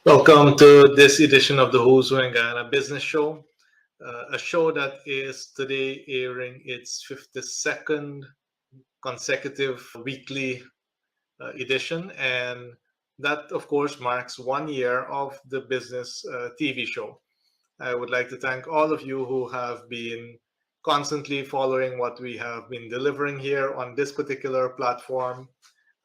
Welcome to this edition of the Who's Who in Guyana Business Show, a show that is today airing its 52nd consecutive weekly edition, and that, of course, marks 1 year of the Business TV Show. I would like to thank all of you who have been constantly following what we have been delivering here on this particular platform.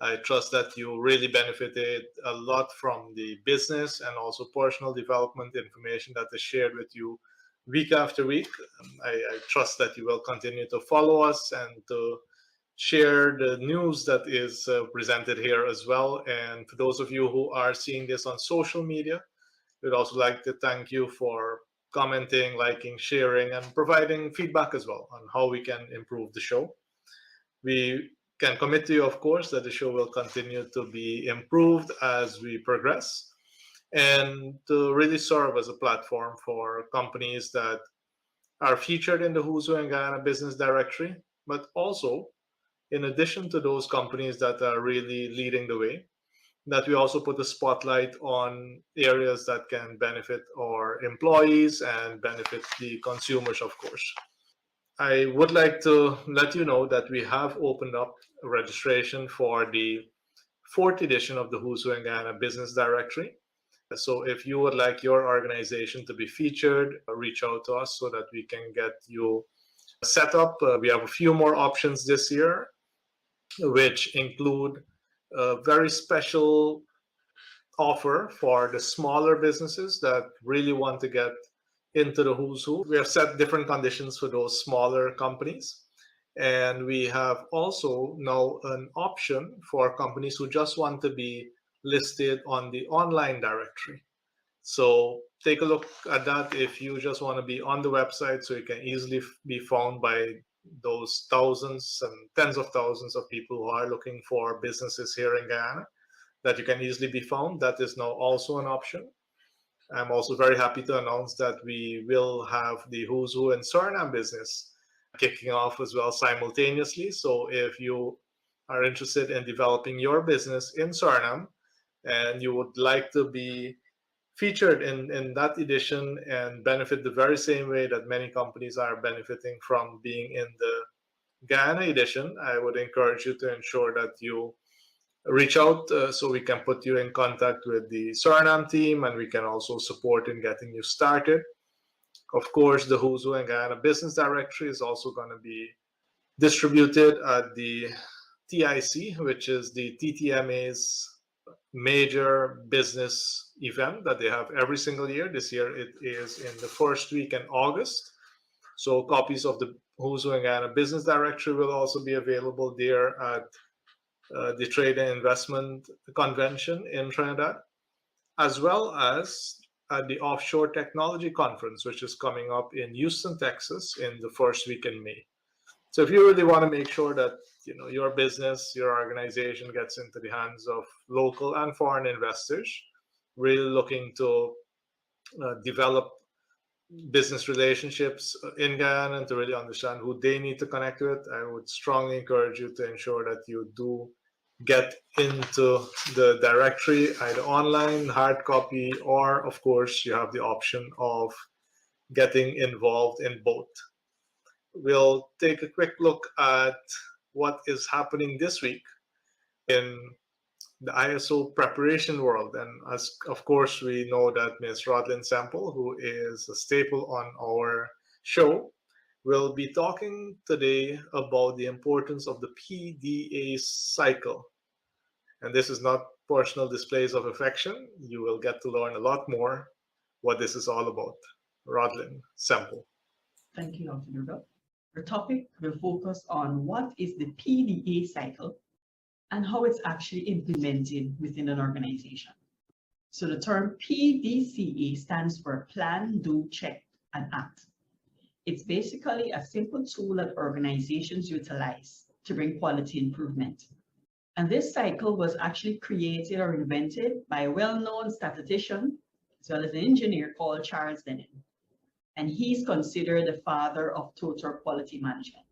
I trust that you really benefited a lot from the business and also personal development information that is shared with you week after week. I trust that you will continue to follow us and to share the news that is presented here as well. And for those of you who are seeing this on social media, we'd also like to thank you for commenting, liking, sharing, and providing feedback as well on how we can improve the show. We can commit to you, of course, that the show will continue to be improved as we progress and to really serve as a platform for companies that are featured in the Who's Who in Guyana Business Directory, but also in addition to those companies that are really leading the way, that we also put a spotlight on areas that can benefit our employees and benefit the consumers, of course. I would like to let you know that we have opened up registration for the 4th edition of the Who's Who in Guyana Business Directory. So if you would like your organization to be featured, reach out to us so that we can get you set up. We have a few more options this year, which include a very special offer for the smaller businesses that really want to get into the Who's Who. We have set different conditions for those smaller companies. And we have also now an option for companies who just want to be listed on the online directory. So take a look at that if you just want to be on the website so you can easily be found by those thousands and tens of thousands of people who are looking for businesses here in Guyana, that you can easily be found. That is now also an option. I'm also very happy to announce that we will have the Who's Who in Suriname business kicking off as well simultaneously. So if you are interested in developing your business in Suriname and you would like to be featured in that edition and benefit the very same way that many companies are benefiting from being in the Guyana edition, I would encourage you to ensure that you reach out so we can put you in contact with the Suriname team and we can also support in getting you started. Of course, the Who's Who in Guyana Business Directory is also going to be distributed at the TIC, which is the TTMA's major business event that they have every single year. This year it is in the first week in August. So copies of the Who's Who in Guyana Business Directory will also be available there at the Trade and Investment Convention in Trinidad, as well as at the Offshore Technology Conference, which is coming up in Houston, Texas, in the first week in May. So if you really want to make sure that your business, your organization gets into the hands of local and foreign investors, really looking to develop business relationships in Guyana and to really understand who they need to connect with, I would strongly encourage you to ensure that you do get into the directory, either online, hard copy, or of course you have the option of getting involved in both. We'll take a quick look at what is happening this week in the ISO preparation world. And as of course we know that Ms. Rodlyn Semple, who is a staple on our show, will be talking today about the importance of the PDA cycle. And this is not personal displays of affection. You will get to learn a lot more what this is all about. Rodlyn Semple. Thank you, Dr. Doerga. Our topic will focus on what is the PDA cycle and how it's actually implemented within an organization. So the term PDCA stands for Plan, Do, Check, and Act. It's basically a simple tool that organizations utilize to bring quality improvement. And this cycle was actually created or invented by a well-known statistician as well as an engineer called Charles Dennin. And he's considered the father of total quality management.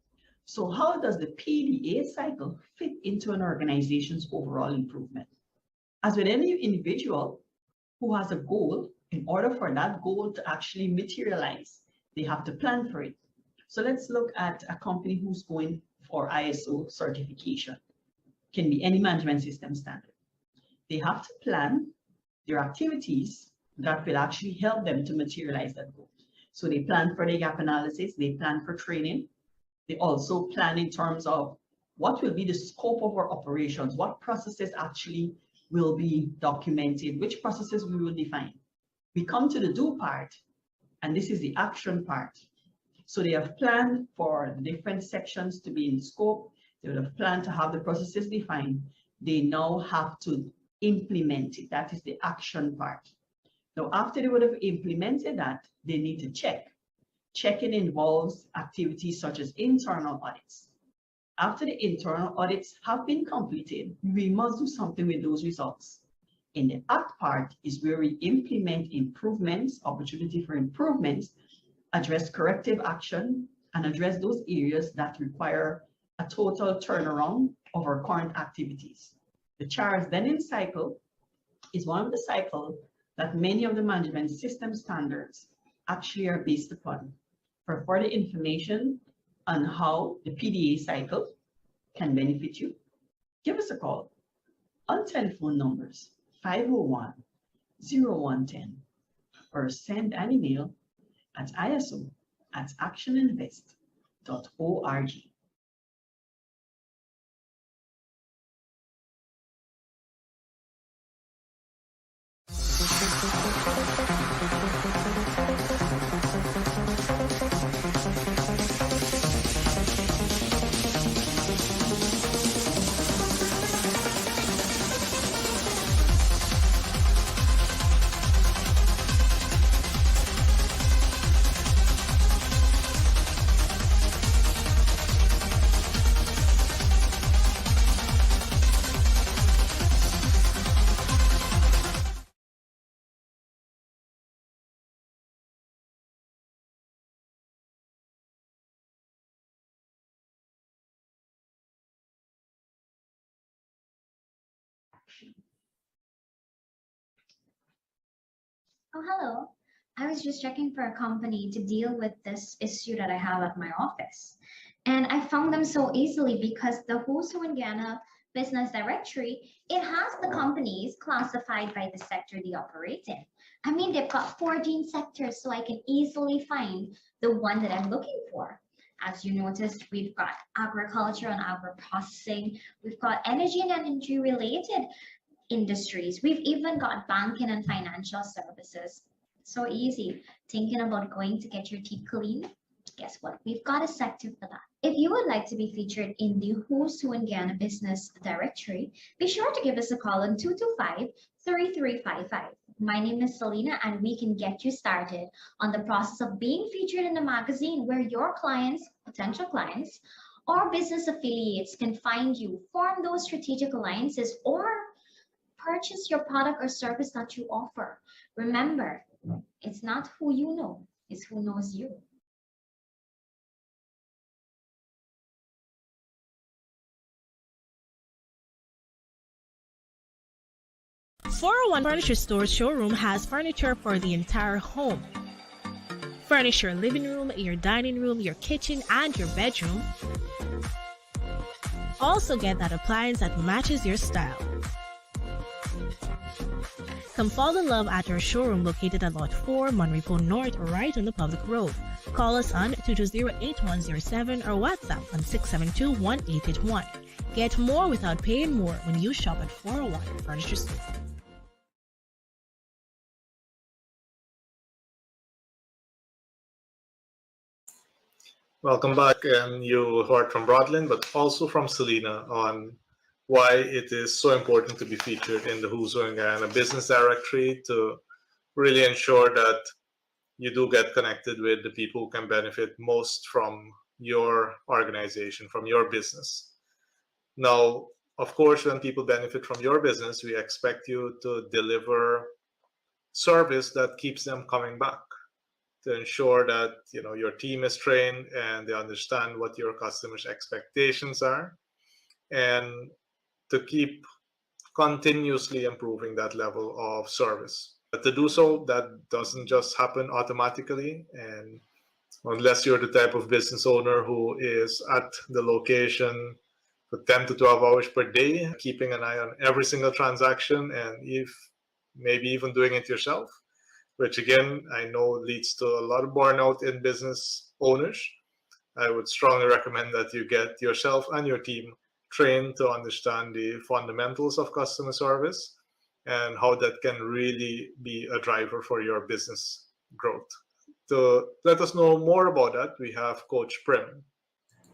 So how does the PDA cycle fit into an organization's overall improvement? As with any individual, who has a goal. In order for that goal to actually materialize, they have to plan for it. So let's look at a company who's going for ISO certification. Can be any management system standard. They have to plan their activities that will actually help them to materialize that goal. So they plan for the gap analysis, they plan for training. They also plan in terms of what will be the scope of our operations, what processes actually will be documented, which processes we will define. We come to the do part, and this is the action part. So they have planned for the different sections to be in scope. They would have planned to have the processes defined. They now have to implement it. That is the action part. Now, after they would have implemented that, they need to check. Checking involves activities such as internal audits. After the internal audits have been completed, we must do something with those results. In the act part is where we implement improvements, opportunity for improvements, address corrective action, and address those areas that require a total turnaround of our current activities. The charge then in cycle is one of the cycles that many of the management system standards actually are based upon. For further information on how the PDA cycle can benefit you, give us a call on telephone numbers 501-0110 or send an email at iso@actioninvest.org. Oh, hello. I was just checking for a company to deal with this issue that I have at my office. And I found them so easily because the Who's Who in Guyana business directory, it has the companies classified by the sector they operate in. I mean, they've got 14 sectors, so I can easily find the one that I'm looking for. As you noticed, we've got agriculture and agro-processing. We've got energy and energy related industries. We've even got banking and financial services. So easy. Thinking about going to get your teeth clean? Guess what? We've got a sector for that. If you would like to be featured in the Who's Who in Guyana business directory, be sure to give us a call on 225-3355. My name is Selena, and we can get you started on the process of being featured in the magazine where your clients, potential clients, or business affiliates can find you, form those strategic alliances, or purchase your product or service that you offer. Remember, it's not who you know, it's who knows you. .401 Furniture Store's showroom has furniture for the entire home. Furnish your living room, your dining room, your kitchen, and your bedroom. Also get that appliance that matches your style. Come fall in love at our showroom located at Lot 4, Monrepo North, right on the public road. Call us on 220-8107 or WhatsApp on 672-1881. Get more without paying more when you shop at 401 Furniture Store. Welcome back, and you heard from Rodlyn, but also from Selena on why it is so important to be featured in the Who's Who in Guyana business directory to really ensure that you do get connected with the people who can benefit most from your organization, from your business. Now, of course, when people benefit from your business, we expect you to deliver service that keeps them coming back, to ensure that your team is trained and they understand what your customers' expectations are, and to keep continuously improving that level of service. But to do so, that doesn't just happen automatically. And unless you're the type of business owner who is at the location for 10 to 12 hours per day, keeping an eye on every single transaction, and if maybe even doing it yourself, which again, I know leads to a lot of burnout in business owners, I would strongly recommend that you get yourself and your team trained to understand the fundamentals of customer service and how that can really be a driver for your business growth. To let us know more about that, we have Coach Prem.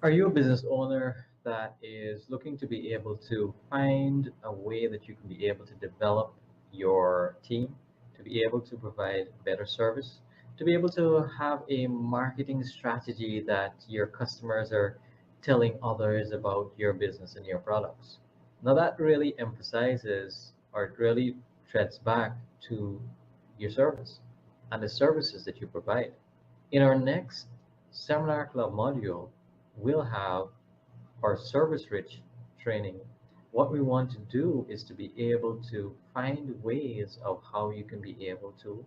Are you a business owner that is looking to be able to find a way that you can be able to develop your team, to be able to provide better service, to be able to have a marketing strategy that your customers are telling others about your business and your products? Now that really emphasizes, or it really treads back to your service and the services that you provide. In our next Seminar Club module, we'll have our ServiceRICH training. What we want to do is to be able to find ways of how you can be able to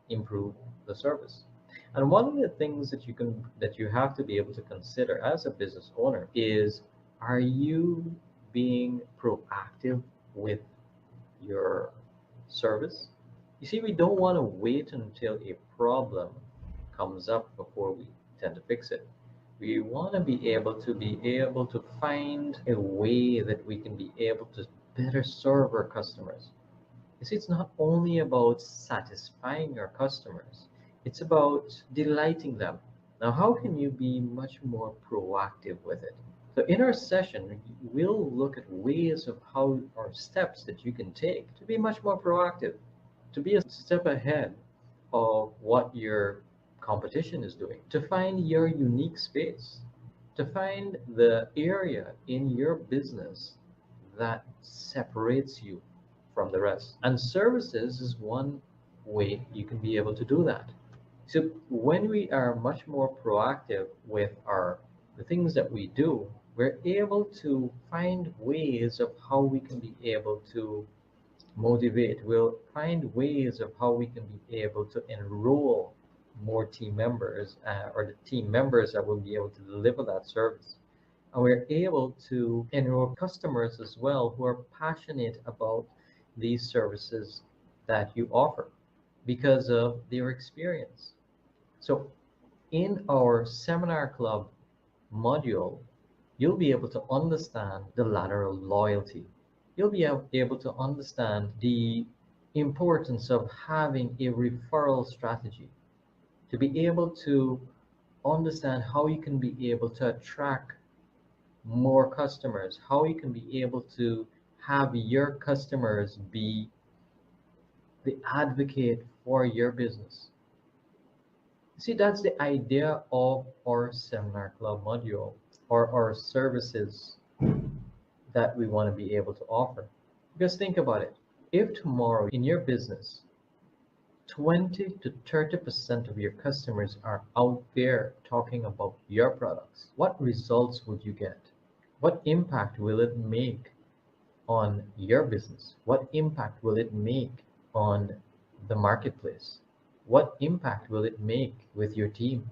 improve the service. And one of the things that you have to be able to consider as a business owner is, are you being proactive with your service? You see, we don't want to wait until a problem comes up before we tend to fix it. We want to be able to find a way that we can be able to better serve our customers. You see, it's not only about satisfying our customers, it's about delighting them. Now, how can you be much more proactive with it? So in our session, we'll look at ways of how, or steps that you can take to be much more proactive, to be a step ahead of what your competition is doing, to find your unique space, to find the area in your business that separates you from the rest. And services is one way you can be able to do that. So when we are much more proactive with the things that we do, we're able to find ways of how we can be able to motivate. We'll find ways of how we can be able to enroll more team members, or the team members that will be able to deliver that service. And we're able to enroll customers as well who are passionate about these services that you offer because of their experience. So in our Seminar Club module, you'll be able to understand the ladder of loyalty. You'll be able to understand the importance of having a referral strategy, to be able to understand how you can be able to attract more customers, how you can be able to have your customers be the advocate for your business. See, that's the idea of our Seminar Club module, or our services that we want to be able to offer. Because think about it. If tomorrow in your business, 20 to 30% of your customers are out there talking about your products, what results would you get? What impact will it make on your business? What impact will it make on the marketplace? What impact will it make with your team?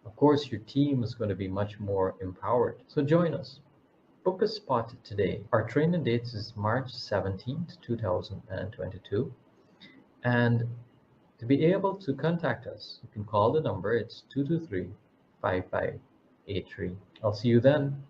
Of course, your team is going to be much more empowered. So join us. Book a spot today. Our training date is March 17th, 2022. And to be able to contact us, you can call the number. It's 223-5583. I'll see you then.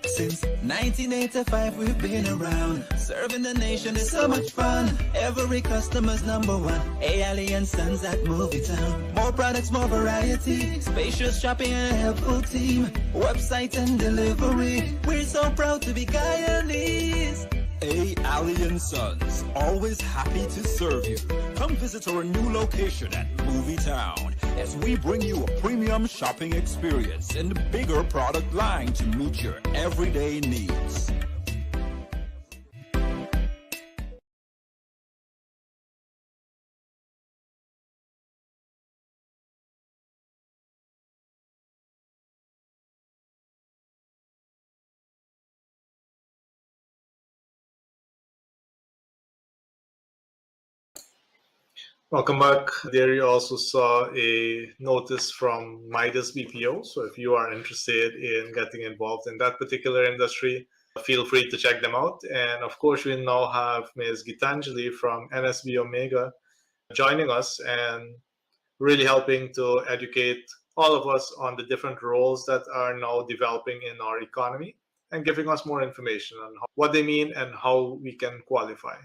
Since 1985 we've been around, serving the nation is so much fun. Every customer's number one. A Sons at Movie Town. More products, more variety, spacious shopping and a helpful team. Website and delivery, we're so proud to be Guyanese. A. Sons, always happy to serve you. Come visit our new location at Movie Town as we bring you a premium shopping experience and a bigger product line to meet your everyday needs. Welcome back. There you also saw a notice from Midas BPO. So if you are interested in getting involved in that particular industry, feel free to check them out. And of course, we now have Ms. Gitanjali from NSB Omega joining us and really helping to educate all of us on the different roles that are now developing in our economy and giving us more information on what they mean and how we can qualify.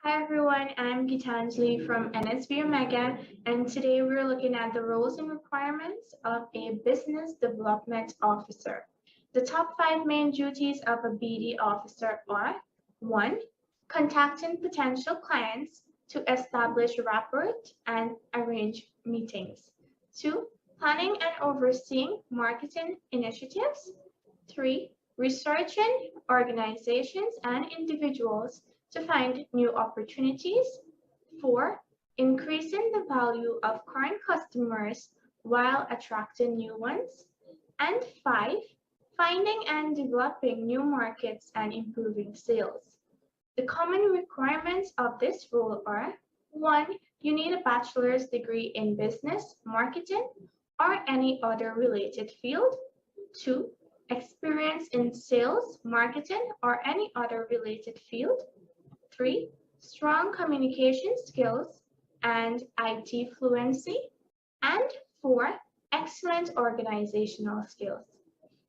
Hi everyone, I'm Gitanjali from NSB Omega, and today we're looking at the roles and requirements of a Business Development Officer. The top 5 main duties of a BD officer are: 1. Contacting potential clients to establish rapport and arrange meetings. 2. Planning and overseeing marketing initiatives. 3. Researching organizations and individuals to find new opportunities. 4. Increasing the value of current customers while attracting new ones. And 5. Finding and developing new markets and improving sales. The common requirements of this role are: 1. You need a bachelor's degree in business, marketing, or any other related field. 2. Experience in sales, marketing, or any other related field. 3. Strong communication skills and IT fluency. And 4. Excellent organizational skills.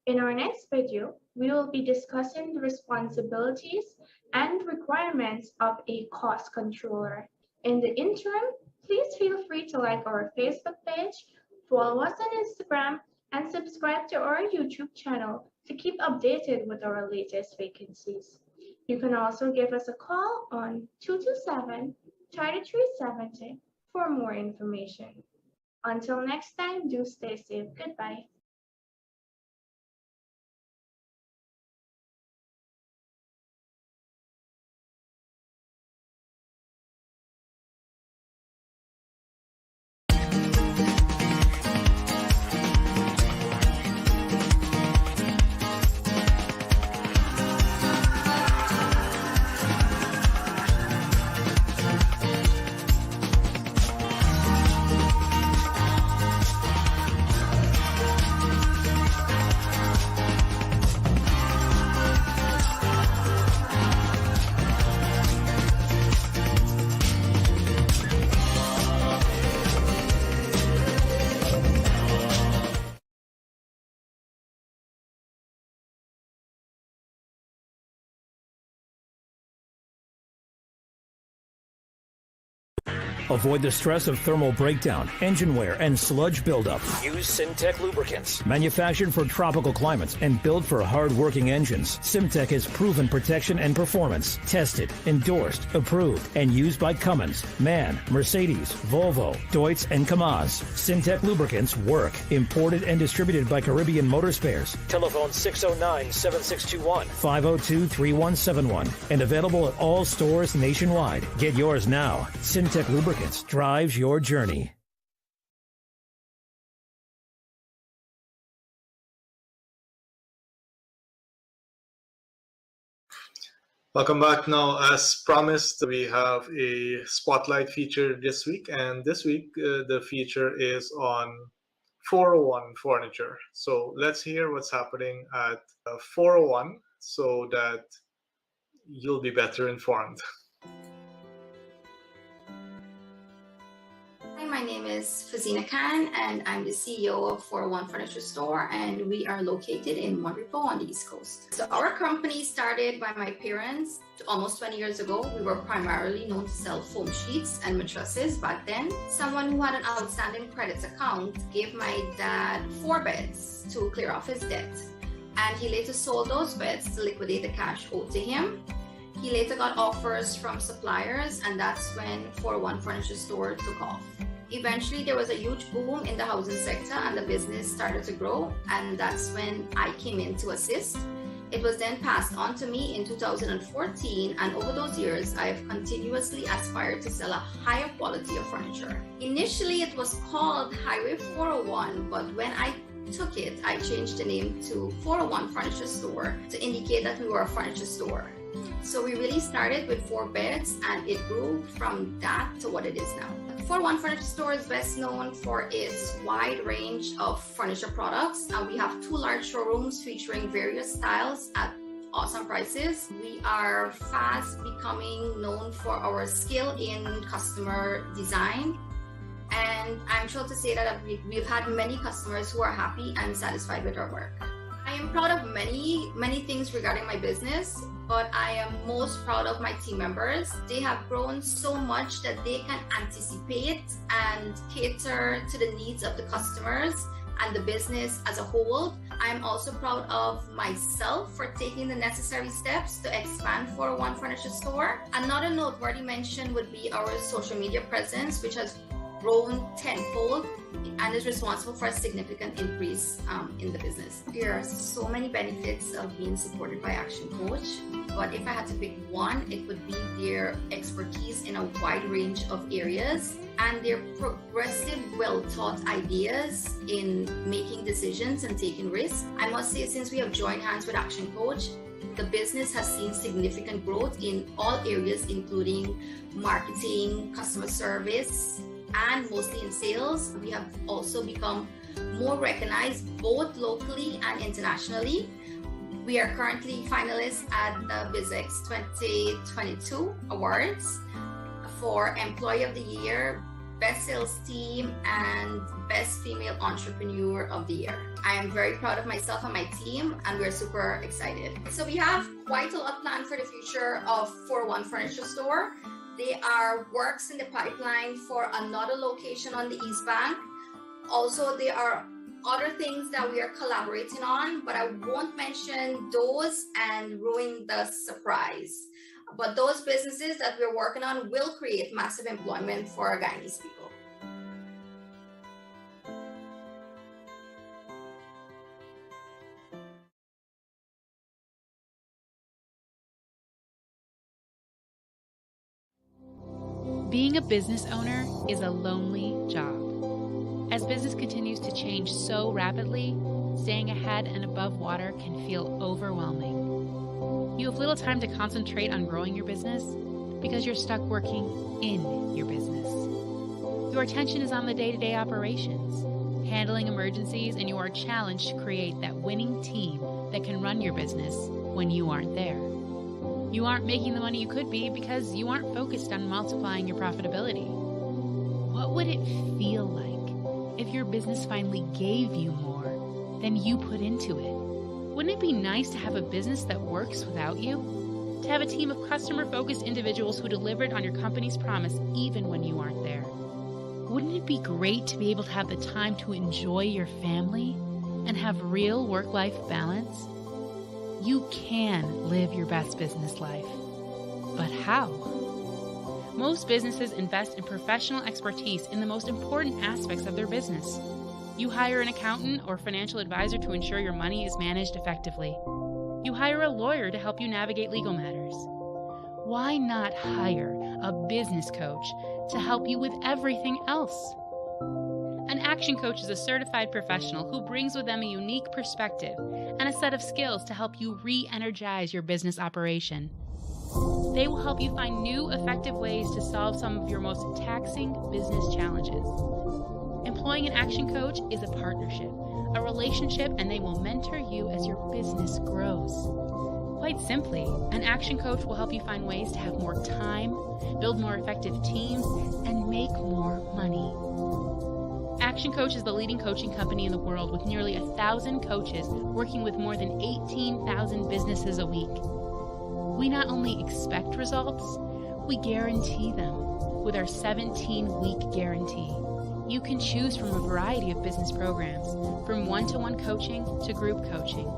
In our next video, we will be discussing the responsibilities and requirements of a cost controller. In the interim, please feel free to like our Facebook page, follow us on Instagram, and subscribe to our YouTube channel to keep updated with our latest vacancies. You can also give us a call on 227-3370 for more information. Until next time, do stay safe. Goodbye. Avoid the stress of thermal breakdown, engine wear, and sludge buildup. Use Simtech lubricants. Manufactured for tropical climates and built for hard-working engines, Simtech has proven protection and performance. Tested, endorsed, approved, and used by Cummins, MAN, Mercedes, Volvo, Deutz, and Kamaz. Simtech lubricants work. Imported and distributed by Caribbean Motor Spares. Telephone 609-7621, 502-3171, and available at all stores nationwide. Get yours now. Simtech lubricants drives your journey. Welcome back. Now, as promised, we have a spotlight feature this week, and this week the feature is on 401 furniture. So let's hear what's happening at 401 so that you'll be better informed. Hi My name is Fazina Khan, and I'm the CEO of 401 Furniture Store, and we are located in Monterey on the East Coast. So our company started by my parents almost 20 years ago. We were primarily known to sell foam sheets and mattresses back then. Someone who had an outstanding credit account gave my dad 4 beds to clear off his debt, and he later sold those beds to liquidate the cash owed to him. He later got offers from suppliers, and that's when 401 Furniture Store took off. Eventually, there was a huge boom in the housing sector and the business started to grow, and that's when I came in to assist. It was then passed on to me in 2014, and over those years, I have continuously aspired to sell a higher quality of furniture. Initially, it was called Highway 401, but when I took it, I changed the name to 401 Furniture Store to indicate that we were a furniture store. So we really started with 4 beds, and it grew from that to what it is now. 401 Furniture Store is best known for its wide range of furniture products, and we have 2 large showrooms featuring various styles at awesome prices. We are fast becoming known for our skill in customer design, and I'm sure to say that we've had many customers who are happy and satisfied with our work. I am proud of many things regarding my business, but I am most proud of my team members. They have grown so much that they can anticipate and cater to the needs of the customers and the business as a whole. I'm also proud of myself for taking the necessary steps to expand 401 Furniture Store. Another noteworthy mention would be our social media presence, which has grown tenfold and is responsible for a significant increase in the business. There are so many benefits of being supported by ActionCOACH, but if I had to pick one, it would be their expertise in a wide range of areas and their progressive, well-thought ideas in making decisions and taking risks. I must say, since we have joined hands with ActionCOACH, the business has seen significant growth in all areas, including marketing, customer service, and mostly in sales. We have also become more recognized both locally and internationally. We are currently finalists at the BizX 2022 Awards for Employee of the Year, Best Sales Team, and Best Female Entrepreneur of the Year. I am very proud of myself and my team, and we're super excited. So we have quite a lot planned for the future of 401 Furniture Store. There are works in the pipeline for another location on the East Bank. Also, there are other things that we are collaborating on, but I won't mention those and ruin the surprise. But those businesses that we're working on will create massive employment for our Guyanese people. Being a business owner is a lonely job. As business continues to change so rapidly, staying ahead and above water can feel overwhelming. You have little time to concentrate on growing your business because you're stuck working in your business. Your attention is on the day-to-day operations, handling emergencies, and you are challenged to create that winning team that can run your business when you aren't there. You aren't making the money you could be because you aren't focused on multiplying your profitability. What would it feel like if your business finally gave you more than you put into it? Wouldn't it be nice to have a business that works without you? To have a team of customer-focused individuals who delivered on your company's promise even when you aren't there? Wouldn't it be great to be able to have the time to enjoy your family and have real work-life balance? You can live your best business life. But how? Most businesses invest in professional expertise in the most important aspects of their business. You hire an accountant or financial advisor to ensure your money is managed effectively. You hire a lawyer to help you navigate legal matters. Why not hire a business coach to help you with everything else? An Action Coach is a certified professional who brings with them a unique perspective and a set of skills to help you re-energize your business operation. They will help you find new, effective ways to solve some of your most taxing business challenges. Employing an Action Coach is a partnership, a relationship, and they will mentor you as your business grows. Quite simply, an Action Coach will help you find ways to have more time, build more effective teams, and make more money. Action Coach is the leading coaching company in the world with nearly 1,000 coaches working with more than 18,000 businesses a week. We not only expect results, we guarantee them with our 17-week guarantee. You can choose from a variety of business programs, from one-to-one coaching to group coaching.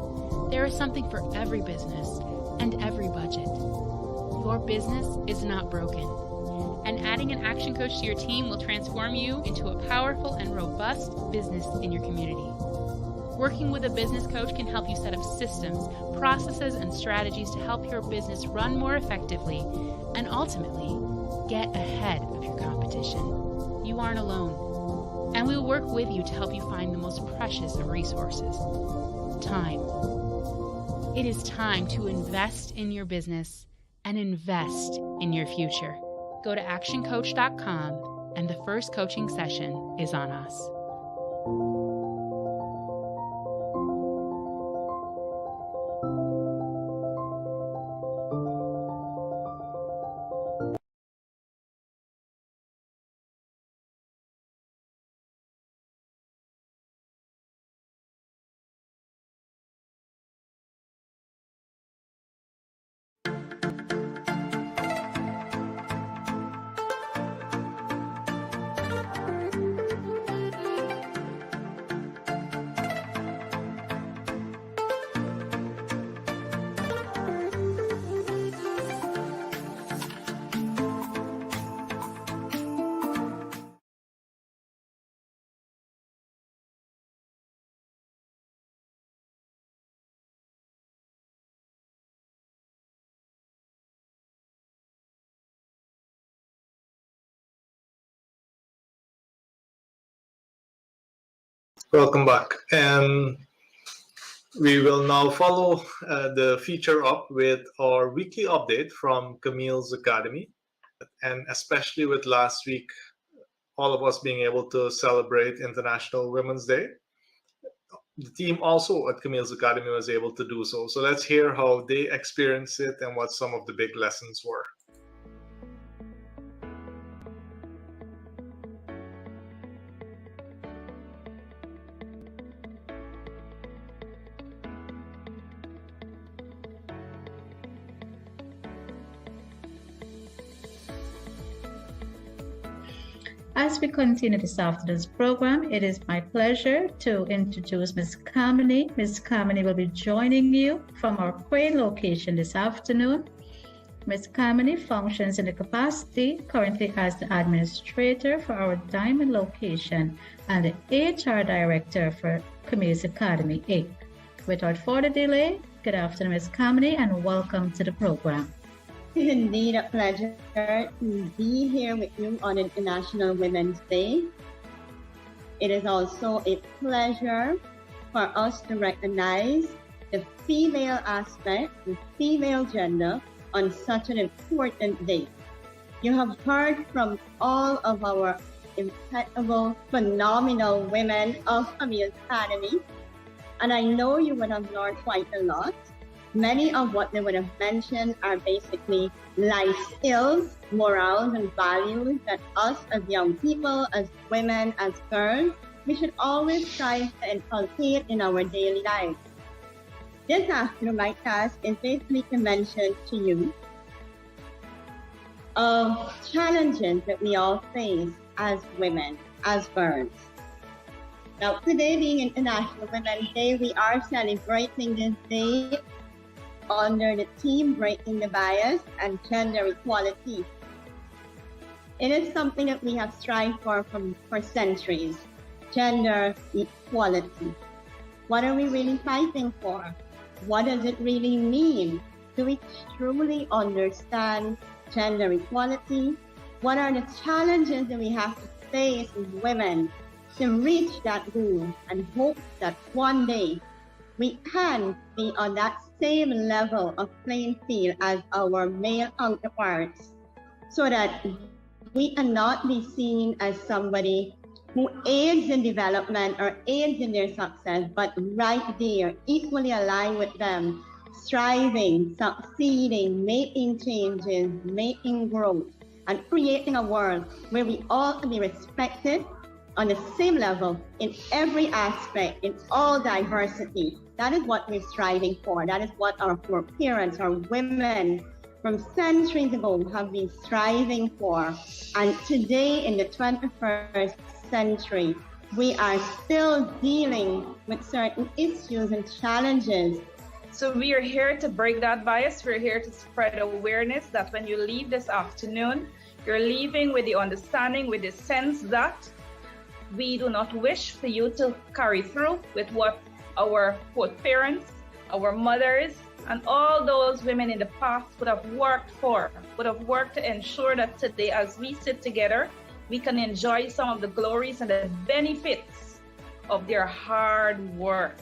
There is something for every business and every budget. Your business is not broken, and adding an Action Coach to your team will transform you into a powerful and robust business in your community. Working with a business coach can help you set up systems, processes, and strategies to help your business run more effectively and ultimately get ahead of your competition. You aren't alone, and we will work with you to help you find the most precious of resources: time. It is time to invest in your business and invest in your future. Go to actioncoach.com, and the first coaching session is on us. Welcome back. We will now follow the feature up with our weekly update from Camille's Academy. And especially with last week, all of us being able to celebrate International Women's Day, the team also at Camille's Academy was able to do so. So let's hear how they experienced it and what some of the big lessons were. As we continue this afternoon's program, it is my pleasure to introduce Ms. Kamini. Ms. Kamini will be joining you from our Crane location this afternoon. Ms. Kamini functions in the capacity currently as the administrator for our Diamond location and the HR director for Camille's Academy Inc. Without further delay, good afternoon, Ms. Kamini, and welcome to the program. It is indeed a pleasure to be here with you on International Women's Day. It is also a pleasure for us to recognize the female aspect, the female gender, on such an important day. You have heard from all of our impeccable, phenomenal women of Camille's Academy, and I know you would have learned quite a lot. Many of what they would have mentioned are basically life skills, morals, and values that us as young people, as women, as girls, we should always try to inculcate in our daily lives. This afternoon, my task is basically to mention to you of challenges that we all face as women, as girls. Now, today being International Women's Day, we are celebrating this day under the theme Breaking the Bias and Gender Equality. It is something that we have strived for centuries, gender equality. What are we really fighting for? What does it really mean? Do we truly understand gender equality? What are the challenges that we have to face as women to reach that goal and hope that one day we can be on that same level of playing field as our male counterparts, so that we cannot be seen as somebody who aids in development or aids in their success, but right there, equally aligned with them, striving, succeeding, making changes, making growth, and creating a world where we all can be respected, on the same level in every aspect, in all diversity. That is what we're striving for. That is what our parents, our women from centuries ago have been striving for. And today in the 21st century, we are still dealing with certain issues and challenges. So we are here to break that bias. We're here to spread awareness that when you leave this afternoon, you're leaving with the understanding, with the sense that we do not wish for you to carry through with what our parents, our mothers, and all those women in the past would have worked for, would have worked to ensure that today, as we sit together, we can enjoy some of the glories and the benefits of their hard work.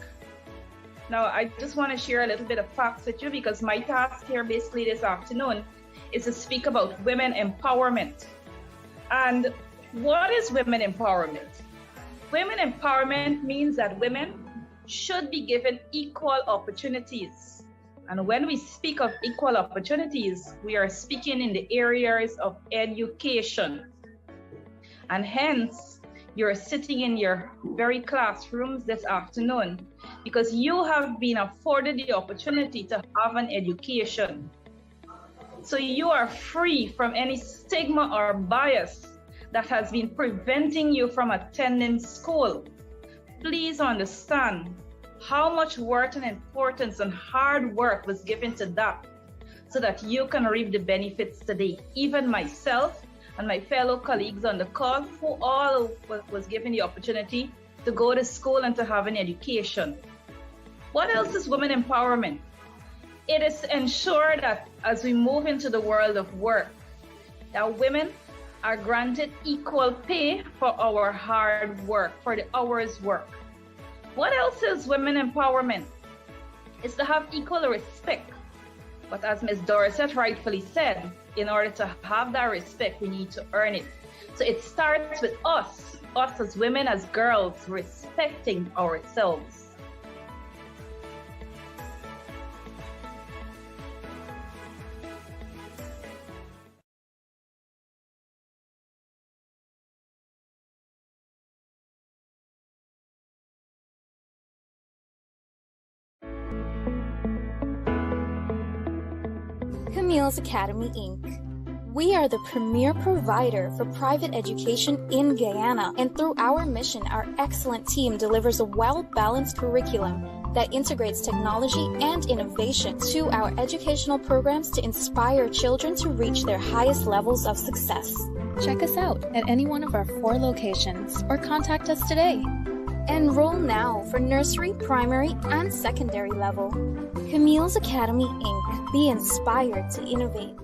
Now, I just want to share a little bit of facts with you because my task here basically this afternoon is to speak about women empowerment. And what is women empowerment? Women empowerment means that women should be given equal opportunities. And when we speak of equal opportunities, we are speaking in the areas of education. And hence, you're sitting in your very classrooms this afternoon because you have been afforded the opportunity to have an education. So you are free from any stigma or bias that has been preventing you from attending school. Please understand how much work and importance and hard work was given to that so that you can reap the benefits today. Even myself and my fellow colleagues on the call who all was given the opportunity to go to school and to have an education. What else is women empowerment? It is to ensure that as we move into the world of work, that women are granted equal pay for our hard work, for the hours work. What else is women empowerment? It's to have equal respect. But as Ms. Dorset rightfully said, in order to have that respect, we need to earn it. So it starts with us as women, as girls, respecting ourselves. Camille's Academy Inc. We are the premier provider for private education in Guyana, and through our mission, our excellent team delivers a well-balanced curriculum that integrates technology and innovation to our educational programs to inspire children to reach their highest levels of success. Check us out at any one of our 4 locations or contact us today. Enroll now for nursery, primary, and secondary level. Camille's Academy Inc. Be inspired to innovate.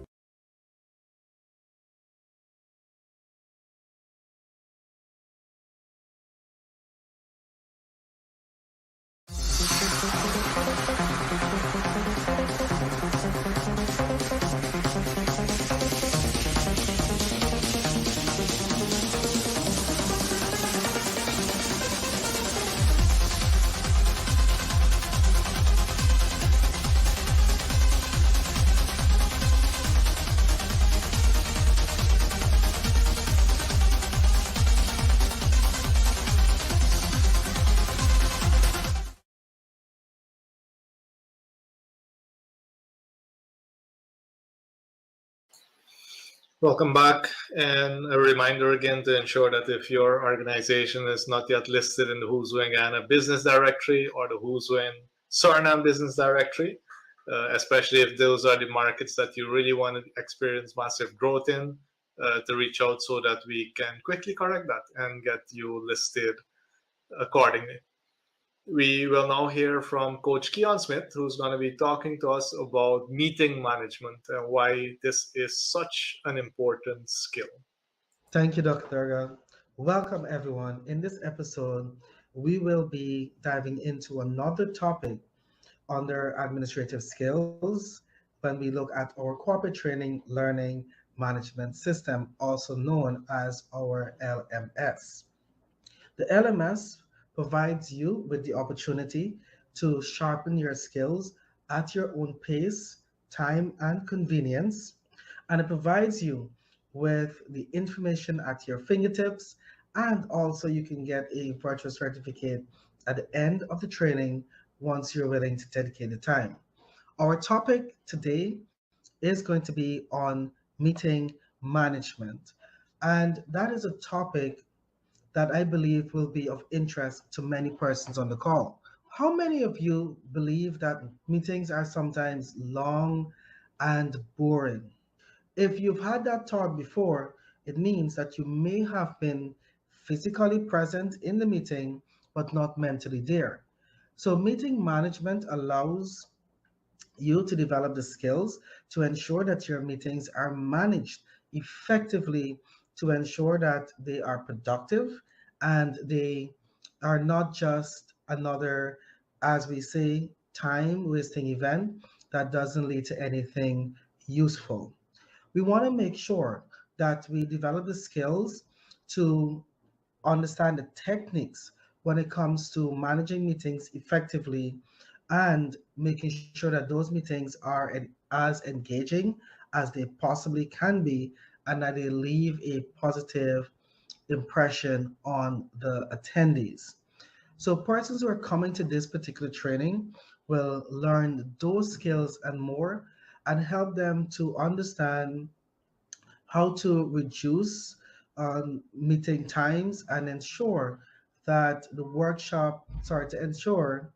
Welcome back, and a reminder again to ensure that if your organization is not yet listed in the Who's Who in Guyana Business Directory or the Who's Who in Suriname Business Directory, especially if those are the markets that you really want to experience massive growth in, to reach out so that we can quickly correct that and get you listed accordingly. We will now hear from Coach Keon Smith, who's going to be talking to us about meeting management and why this is such an important skill. Thank you, Dr. Doerga. Welcome, everyone. In this episode, we will be diving into another topic under administrative skills when we look at our corporate training learning management system, also known as our LMS. The LMS provides you with the opportunity to sharpen your skills at your own pace, time, and convenience. And it provides you with the information at your fingertips And also you can get a virtual certificate at the end of the training once you're willing to dedicate the time. Our topic today is going to be on meeting management. And that is a topic that I believe will be of interest to many persons on the call. How many of you believe that meetings are sometimes long and boring? If you've had that thought before, it means that you may have been physically present in the meeting, but not mentally there. So, meeting management allows you to develop the skills to ensure that your meetings are managed effectively, to ensure that they are productive and they are not just another, as we say, time wasting event that doesn't lead to anything useful. We want to make sure that we develop the skills to understand the techniques when it comes to managing meetings effectively and making sure that those meetings are as engaging as they possibly can be and that they leave a positive impression on the attendees. So persons who are coming to this particular training will learn those skills and more and help them to understand how to reduce meeting times and ensure that to ensure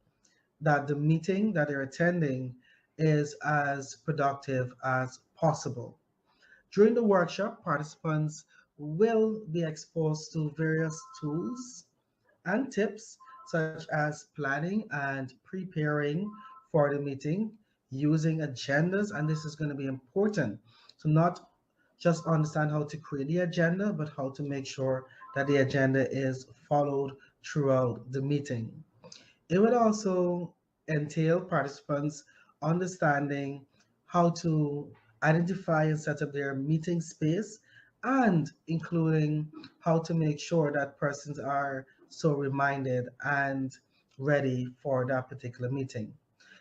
that the meeting that they're attending is as productive as possible. During the workshop, participants will be exposed to various tools and tips such as planning and preparing for the meeting, using agendas, and this is going to be important. So not just understand how to create the agenda, but how to make sure that the agenda is followed throughout the meeting. It would also entail participants understanding how to identify and set up their meeting space and including how to make sure that persons are so reminded and ready for that particular meeting.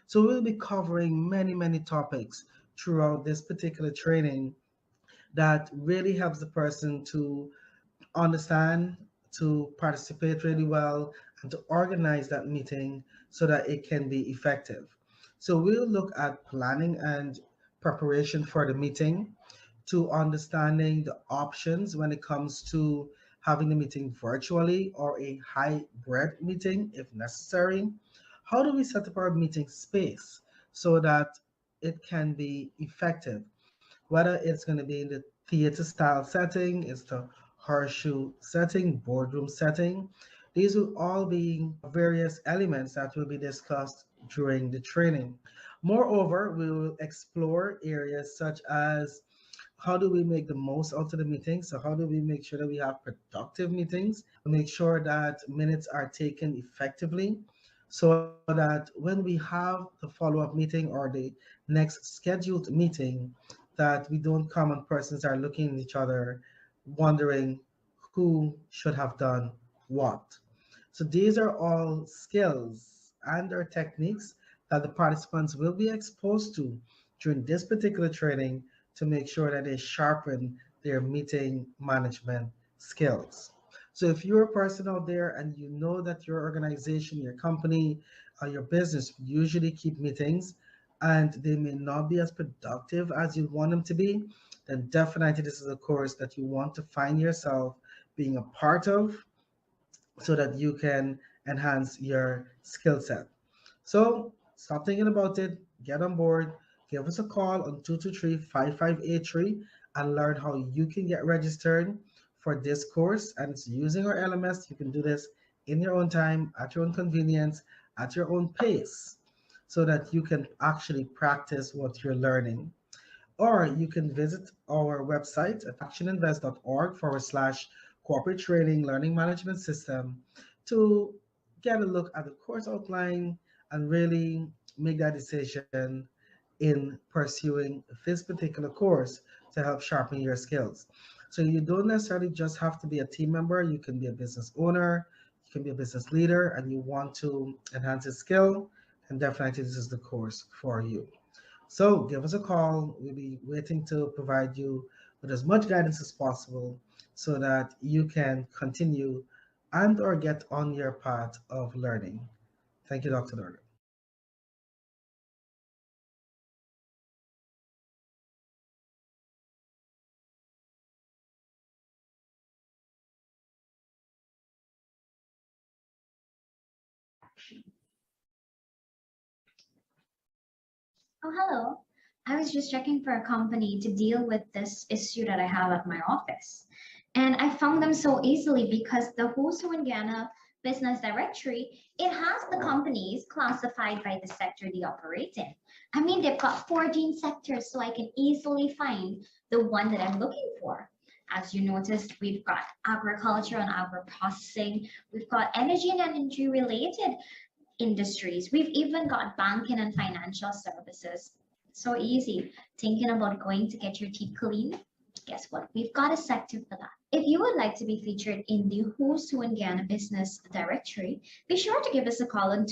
So we'll be covering many topics throughout this particular training that really helps the person to understand, to participate really well, and to organize that meeting so that it can be effective. So we'll look at planning and preparation for the meeting, to understanding the options when it comes to having the meeting virtually or a hybrid meeting if necessary. How do we set up our meeting space so that it can be effective? Whether it's going to be in the theater style setting, it's the horseshoe setting, boardroom setting. These will all be various elements that will be discussed during the training. Moreover, we will explore areas such as how do we make the most out of the meeting? So how do we make sure that we have productive meetings? Make sure that minutes are taken effectively so that when we have the follow-up meeting or the next scheduled meeting, that we don't come and persons are looking at each other wondering who should have done what. So these are all skills and or techniques that the participants will be exposed to during this particular training to make sure that they sharpen their meeting management skills. So if you're a person out there and you know that your organization, your company, your business usually keep meetings and they may not be as productive as you want them to be, then definitely this is a course that you want to find yourself being a part of so that you can enhance your skill set. So stop thinking about it, get on board, give us a call on 223-5583 and learn how you can get registered for this course. And it's using our LMS. You can do this in your own time, at your own convenience, at your own pace, so that you can actually practice what you're learning. Or you can visit our website at actioninvest.org/corporate training learning management system to get a look at the course outline and really make that decision in pursuing this particular course to help sharpen your skills. So you don't necessarily just have to be a team member. You can be a business owner, you can be a business leader, and you want to enhance your skill, and definitely this is the course for you. So give us a call. We'll be waiting to provide you with as much guidance as possible so that you can continue and or get on your path of learning. Thank you, Dr. Doerga. Oh, hello. I was just checking for a company to deal with this issue that I have at my office. And I found them so easily because the Who's Who in Guyana business directory, it has the companies classified by the sector they operate in. I mean, they've got 14 sectors, so I can easily find the one that I'm looking for. As you noticed, we've got agriculture and agro-processing. We've got energy and energy related industries. We've even got banking and financial services. So easy. Thinking about going to get your teeth clean? Guess what? We've got a sector for that. If you would like to be featured in the Who's Who in Guyana business directory, be sure to give us a call on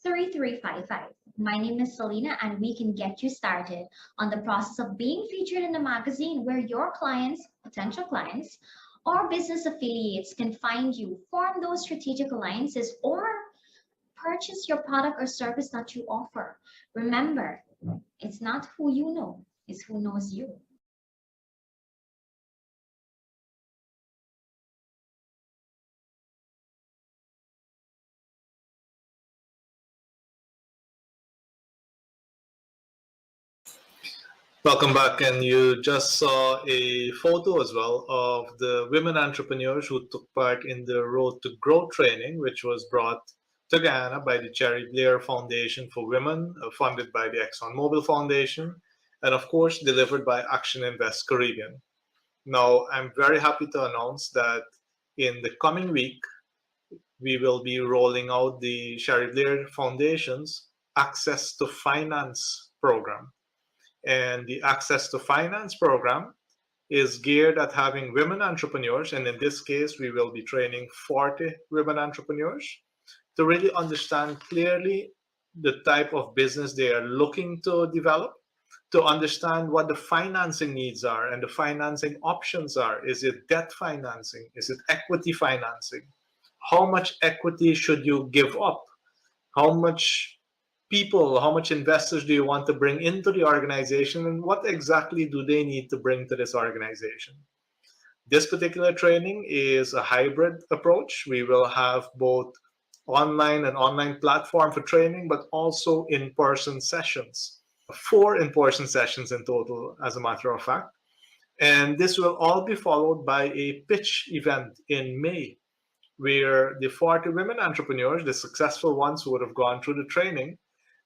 225-3355. My name is Selena, and we can get you started on the process of being featured in the magazine where your clients, potential clients, or business affiliates can find you, form those strategic alliances, or purchase your product or service that you offer. Remember, it's not who you know, it's who knows you. Welcome back, and you just saw a photo as well of the women entrepreneurs who took part in the Road to Growth training, which was brought to Guyana by the Cherry Blair Foundation for Women, funded by the ExxonMobil Foundation, and of course delivered by ActionINVEST Caribbean. Now, I'm very happy to announce that in the coming week, we will be rolling out the Cherry Blair Foundation's Access to Finance program. And the Access to Finance program is geared at having women entrepreneurs, and in this case, we will be training 40 women entrepreneurs to really understand clearly the type of business they are looking to develop, to understand what the financing needs are and the financing options are. Is it debt financing? Is it equity financing? How much equity should you give up? How much people, how much investors do you want to bring into the organization, and what exactly do they need to bring to this organization? This particular training is a hybrid approach. We will have both online and online platform for training, but also in-person sessions. 4 in-person sessions in total, as a matter of fact. And this will all be followed by a pitch event in May, where the 40 women entrepreneurs, the successful ones who would have gone through the training,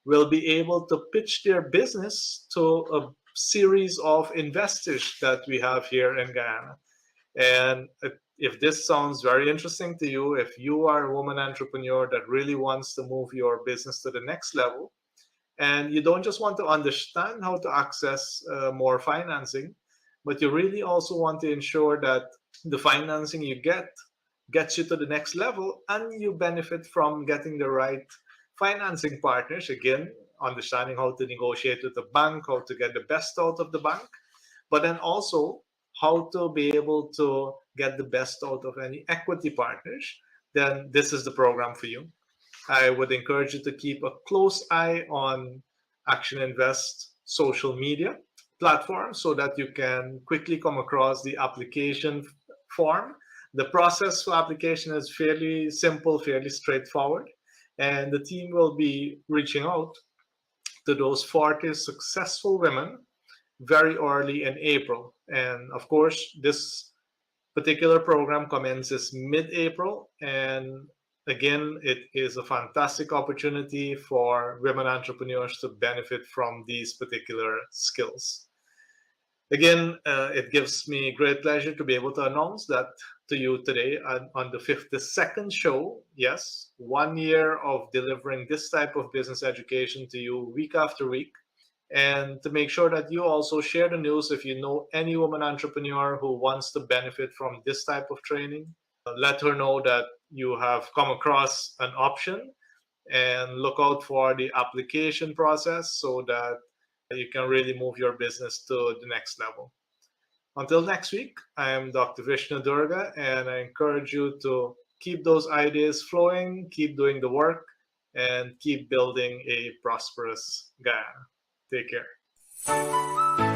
will be able to pitch their business to a series of investors that we have here in Guyana. And if this sounds very interesting to you, if you are a woman entrepreneur that really wants to move your business to the next level, and you don't just want to understand how to access more financing, but you really also want to ensure that the financing you gets you to the next level, and you benefit from getting the right financing partners, again, understanding how to negotiate with the bank, how to get the best out of the bank, but then also how to be able to get the best out of any equity partners, then this is the program for you. I would encourage you to keep a close eye on ActionINVEST social media platforms so that you can quickly come across the application form. The process for application is fairly simple, fairly straightforward. And the team will be reaching out to those 40 successful women very early in April. And of course, this particular program commences mid-April. And again, it is a fantastic opportunity for women entrepreneurs to benefit from these particular skills. Again, it gives me great pleasure to be able to announce that to you today on the 52nd show. Yes, 1 year of delivering this type of business education to you week after week. And to make sure that you also share the news if you know any woman entrepreneur who wants to benefit from this type of training. Let her know that you have come across an option, and look out for the application process so that you can really move your business to the next level. Until next week, I am Dr. Vishnu Doerga, and I encourage you to keep those ideas flowing, keep doing the work, and keep building a prosperous Guyana. Take care.